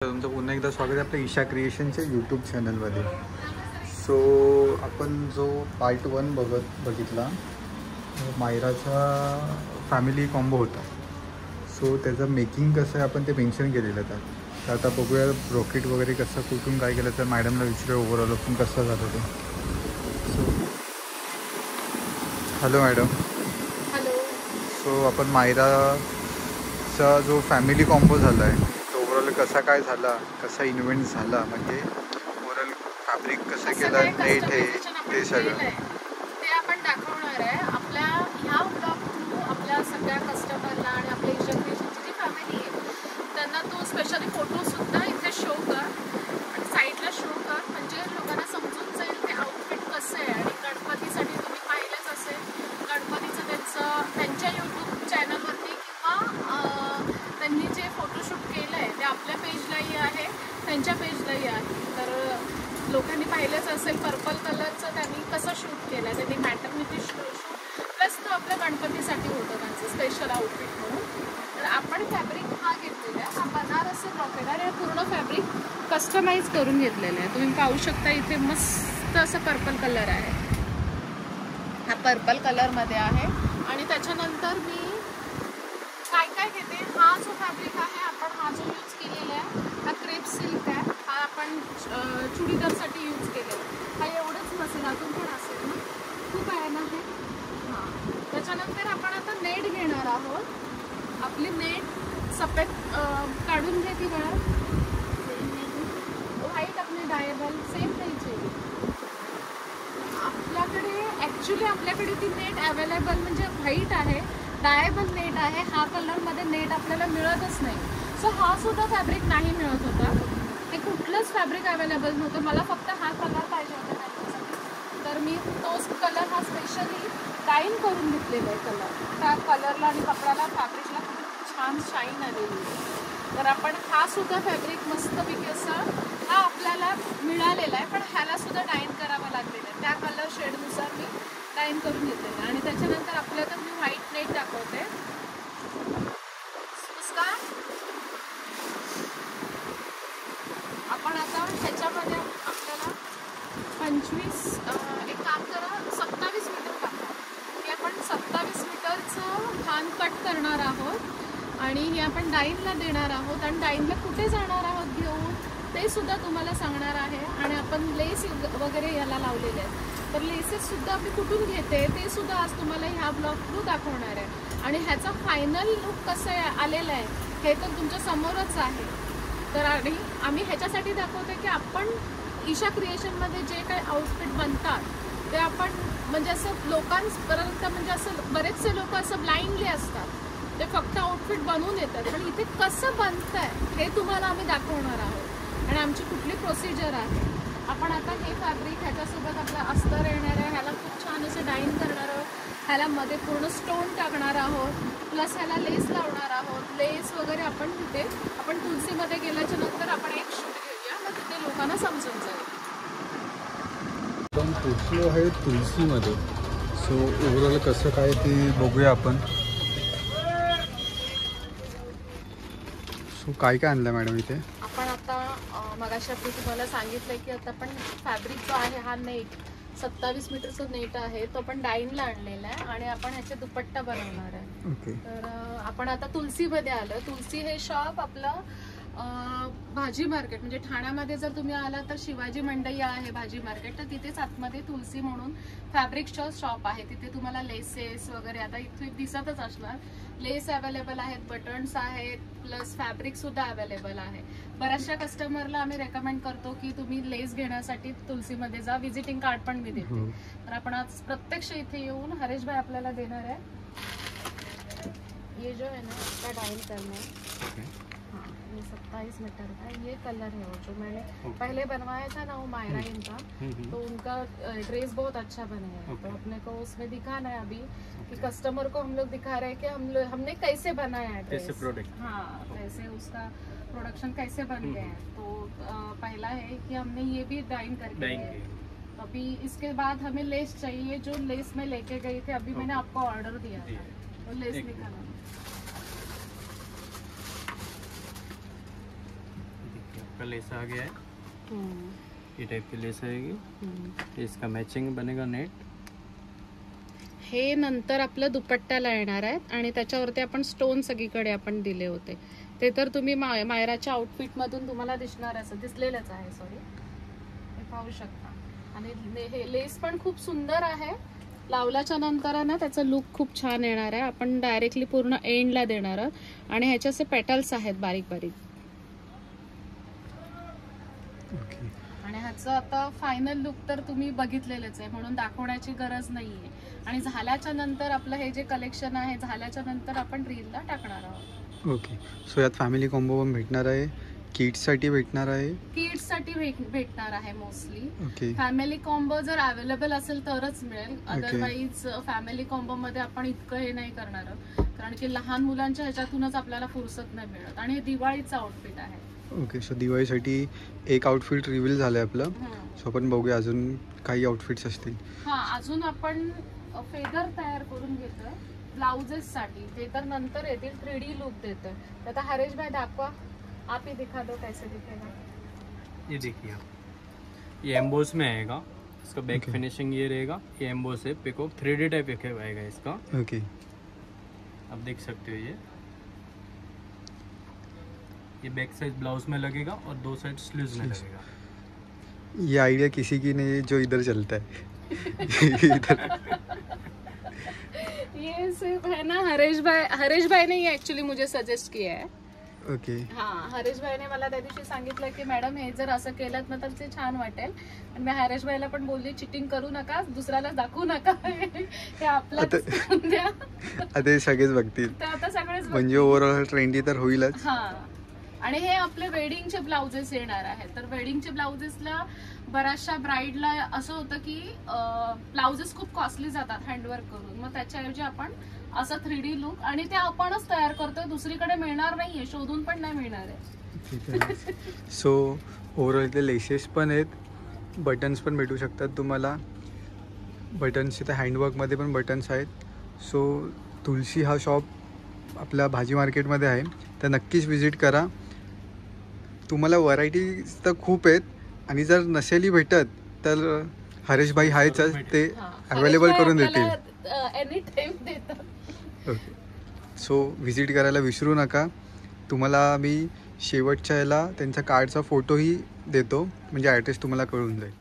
तुमचं पुन्हा एकदा स्वागत आहे आपल्या ईशा क्रिएशनच्या यूट्यूब चॅनलमध्ये. सो आपण जो पार्ट 1 बघितला मायराचा फॅमिली कॉम्बो होता. सो त्याचं मेकिंग कसं आहे आपण ते मेन्शन केलेलं आहे. तर आता बघूया ब्रोकेट वगैरे कसं कुठून काय केलं तर मॅडमला विचारूया ओव्हरऑल पण कसं झालं ते. So hello madam. Hello. So आपण मायराचा जो फॅमिली कॉम्बो झाला आहे ओव्हरऑल कसा काय झाला, कसा इन्व्हेंट झाला, म्हणजे ओव्हरऑल फॅब्रिक कसं केलं, नेट आहे ते सगळं ते आपण दाखवणार आहे आपल्या ह्या ब्लॉग थ्रू आपल्या सगळ्या कस्टमरला आणि आपल्या ईशा क्रिएशनची जी फॅमिली आहे त्यांना तो स्पेशली फोटोसुद्धा इथे शो कर आणि साईडला शो कर, म्हणजे लोकांना समजून जाईल ते आउटफिट कसं आहे. आणि गणपतीसाठी तुम्ही पाहिलंच असेल, गणपतीचं त्यांच्या यूट्यूब चॅनलवरती किंवा त्यांनी जे फोटोशूट केलं आहे ते आपल्या पेजलाही आहे, त्यांच्या पेजलाही आहे. तर लोकांनी पाहिलंच असेल पर्पल कलरचं त्यांनी कसं शूट केलं आहे. त्यांनी मॅटर्निटी शूट प्लस तो आपल्या गणपतीसाठी होतं त्यांचं स्पेशल आउटफिट म्हणून. तर आपण फॅब्रिक हा घेतलेला आहे, हा बनारसी ब्रॉकेट आणि हे पूर्ण फॅब्रिक कस्टमाइज करून घेतलेलं आहे. तुम्ही पाहू शकता इथे मस्त असं पर्पल कलर आहे, हा पर्पल कलरमध्ये आहे. आणि त्याच्यानंतर मी काय काय घेते, हा जो फॅब्रिक आहे आपण हा जो यूज केलेला आहे हा क्रेप सिल्क आहे. हा आपण चुडीदारसाठी यूज केलेला आहे. हा एवढंच नसेल, अजून पण असेल ना, खूप आहे ना हे. हां, त्याच्यानंतर आपण आता नेट घेणार आहोत. आपली नेट सफेद काढून घे ती वेळा, व्हाईट आपली डायबल सेम द्यायची आपल्याकडे. ॲक्च्युली आपल्याकडे ती नेट अवेलेबल म्हणजे व्हाईट आहे, डायबल नेट आहे. हा कलरमध्ये नेट आपल्याला मिळतच नाही. सो हा सुद्धा फॅब्रिक नाही मिळत होता, ते कुठलंच फॅब्रिक अवेलेबल नव्हतं. मला फक्त हा कलर पाहिजे होता त्याच्यासाठी, तर मी तोच कलर हा स्पेशली डाईन करून घेतलेला आहे कलर. त्या कलरला आणि कपड्याला फॅब्रिकला खूप छान शाईन आलेली आहे. तर आपण हा सुद्धा फॅब्रिक मस्तपैकी असं हा आपल्याला मिळालेला आहे, पण ह्याला सुद्धा डाईन करावं लागलेलं आहे. त्या कलर शेडनुसार मी डाईन करून घेतलेलं आहे. आणि त्याच्यानंतर आपल्याला मी व्हाईट नेट दाखवते. आपण आता ह्याच्यामध्ये आपल्याला 25 एक काम करा, 27 मीटर टाका. हे आपण 27 मीटरचं खान कट करणार आहोत आणि हे आपण डाईनला देणार आहोत. आणि डाईनला कुठे जाणार आहोत घेऊन ते सुद्धा तुम्हाला सांगणार आहे. आणि आपण लेस वगैरे याला लावलेले आहेत, तर लेसेससुद्धा मी कुठून घेते ते सुद्धा आज तुम्हाला ह्या ब्लॉग थ्रू दाखवणार आहे. आणि ह्याचा फायनल लुक कसं आलेलं आहे हे तर तुमच्या समोरच आहे. तर आणि आम्ही ह्याच्यासाठी दाखवतो की आपण ईशा क्रिएशनमध्ये जे काही आउटफिट बनतात ते आपण म्हणजे असं लोकांपर्यंत, म्हणजे असं बरेचसे लोक असं ब्लाइंडली असतात, ते फक्त आउटफिट बनवून येतात, पण इथे कसं बनतं आहे हे तुम्हाला आम्ही दाखवणार आहोत आणि आमची कुठली प्रोसिजर आहे. आपण आता हे फॅब्रिक ह्याच्यासोबत आपलं अस्तर येणार आहे, ह्याला खूप छान असं डाईन करणार आहोत. ह्याला मध्ये पूर्ण स्टोन टाकणार आहोत, प्लस ह्याला लेस लावणार आहोत. लेस वगैरे आपण तिथे आपण तुलसीमध्ये गेल्याच्या नंतर आपण एक शूट घेऊया, मग तिथे लोकांना समजून जाईल. आपण पोचलो आहे तुलसीमध्ये. सो ओव्हरऑल कसं काय ते बघूया आपण. सो काय काय आणलं मॅडम इथे आपण आता मगाशी आपण तुम्हाला सांगितलंय की आता आपण फॅब्रिक जो आहे हा नेट 27 मीटरचं नेट आहे, तो आपण डाईनला आणलेला आहे आणि आपण ह्याचे दुपट्टा बनवणार आहे. ओके. तर आपण आता तुलसीमध्ये आलो. तुलसी हे शॉप आपलं भाजी मार्केट, म्हणजे ठाण्यामध्ये जर तुम्ही आला तर शिवाजी मंडई आहे भाजी मार्केट, तर तिथेच आतमध्ये तुलसी म्हणून फॅब्रिकचं शॉप आहे. तिथे तुम्हाला लेसेस वगैरे आता इथे दिसतच असणार, लेस अवेलेबल आहेत, बटन्स आहेत, प्लस फॅब्रिक सुद्धा अवेलेबल आहे. बऱ्याचशा कस्टमरला आम्ही रेकमेंड करतो की तुम्ही लेस घेण्यासाठी तुलसीमध्ये जा, विजिटिंग कार्ड पण मी देते. तर आपण आज प्रत्यक्ष इथे येऊन हरेशभाई आपल्याला देणार आहे. ये जो है ना इसका डाइन करना है. हाँ, ये 27 मीटर का ये कलर है, वो जो मैंने पहले बनवाया था ना वो मायरा इनका, तो उनका ड्रेस बहुत अच्छा बनेगा. तो अपने को उसमें दिखाना है अभी कि कस्टमर को हम लोग दिखा रहे हैं कि हमने कैसे बनाया है ड्रेस, प्रोडक्ट. हाँ, कैसे उसका प्रोडक्शन कैसे बनते हैं. तो पहला है कि हमने ये भी डाइन करके अभी इसके बाद हमें लेस चाहिए, जो लेस में लेके गई थी अभी मैंने आपको ऑर्डर दिया था, वो लेस निकाला. का लेस आ गया है, ये टाइप की लेस आएगी, इसका मैचिंग बनेगा नेट. हे नंतर आपलं दुपट्ट्याला येणार आहेत आणि त्याच्यावरती आपण स्टोन सगळीकडे आपण दिले होते. ते तर तुम्ही मायराच्या आउटफिट मधून तुम्हाला दिसणार असं दिसलेलंच आहे. सॉरी, हे पाहू शकता. आणि हे लेस पण खूप सुंदर आहे. लावल्याच्या नंतर ना त्याचा लुक खूप छान येणार आहे. आपण डायरेक्टली पूर्ण एंडला देणार आहोत आणि ह्याचे असे पेटल्स आहेत बारीक बारीक. आणि ह्याचं आता फायनल लुक तर तुम्ही बघितलेलंच आहे, म्हणून दाखवण्याची गरज नाहीये. आणि झाल्याच्या नंतर आपलं हे जे कलेक्शन आहे झाल्याच्या नंतर आपण रीलला टाकणार आहोत. ओके. सो यात फॅमिली कॉम्बो पण भेटणार आहे, किड्ससाठी भेटणार आहे, किड्ससाठी भेटणार आहे मोस्टली. ओके. फॅमिली कॉम्बो जर अवेलेबल असेल तरच मिळेल, अदरवाईज फॅमिली कॉम्बो मध्ये आपण इतकं हे नाही करणार आहोत, कारण की लहान मुलांच्या ह्याच्यातूनच आपल्याला फुरसत नाही मिळत. आणि हे दिवाळीचं आउटफिट आहे. ओके. सो दिवाळीसाठी एक आउटफिट रिव्हील झालंय आपलं. सो आपण बघूया अजून काही आउटफिट्स असतील. हा, अजून आपण फेदर तयार करून घेतोय ब्लाउजेस साठी. ते तर नंतर येतील. 3D लुक देतोय. आता हरेश भाई दाखवा, आप ही दिखा दो कैसे दिखेगा. ये देखिए आप, ये एम्बोस में आएगा, इसका बैक Okay. फिनिशिंग ये रहेगा. ये एम्बोस है, पिकअप 3D टाइप आएगा इसका. ओके. आप देख सकते हो ये बैक साइड ब्लाउज में लगेगा और 2 साइड स्लीव्स में लगेगा. ये आइडिया किसी की नहीं है जो इधर चलता है. इधर ये सिर्फ है ना हरेश भाई ने ये एक्चुअली मुझे सजेस्ट किया है. ओके. हाँ, हरेश भाईने मला त्या दिवशी सांगितलं की मॅडम हे जर असं केलं ना तर ते छान वाटेल. आणि मी हरेश भाईला पण बोलली चिटिंग करू नका, दुसऱ्याला दाखवू नका, हे आपल्याला द्या. आता हे सगळेच बघतील, तर आता सगळेच म्हणजे ओव्हरऑल ट्रेंडी तर होईलच. हा. आणि हे आपले वेडिंगचे ब्लाउजेस येणार आहेत. तर वेडिंगचे ब्लाउजेसला बऱ्याचशा ब्राईडला असं होतं की ब्लाउजेस खूप कॉस्टली जातात हँडवर्क करून. मग त्याच्याऐवजी आपण असं 3D लुक, आणि ते आपणच तयार करतोय, दुसरीकडे मिळणार नाहीये, शोधून पण नाही मिळणार आहे. सो ओव्हरऑल इथे लेसेस पण आहेत, बटन्स पण भेटू शकतात तुम्हाला. बटन्स इथे हँडवर्कमध्ये पण बटन्स आहेत. सो तुलसी हा शॉप आपल्या भाजी मार्केटमध्ये आहे, तर नक्कीच व्हिजिट करा. तुम्हाला व्हरायटीज तर खूप आहेत, आणि जर नसेलही भेटत तर हरेश भाई आहेच, ते अवेलेबल करून देतील. एनी टाइम देतात. ओके. सो व्हिजिट करायला विसरू नका. तुम्हाला मी शेवटच्या याला त्यांचा कार्डचा फोटोही देतो, म्हणजे ॲड्रेस तुम्हाला कळून जाईल.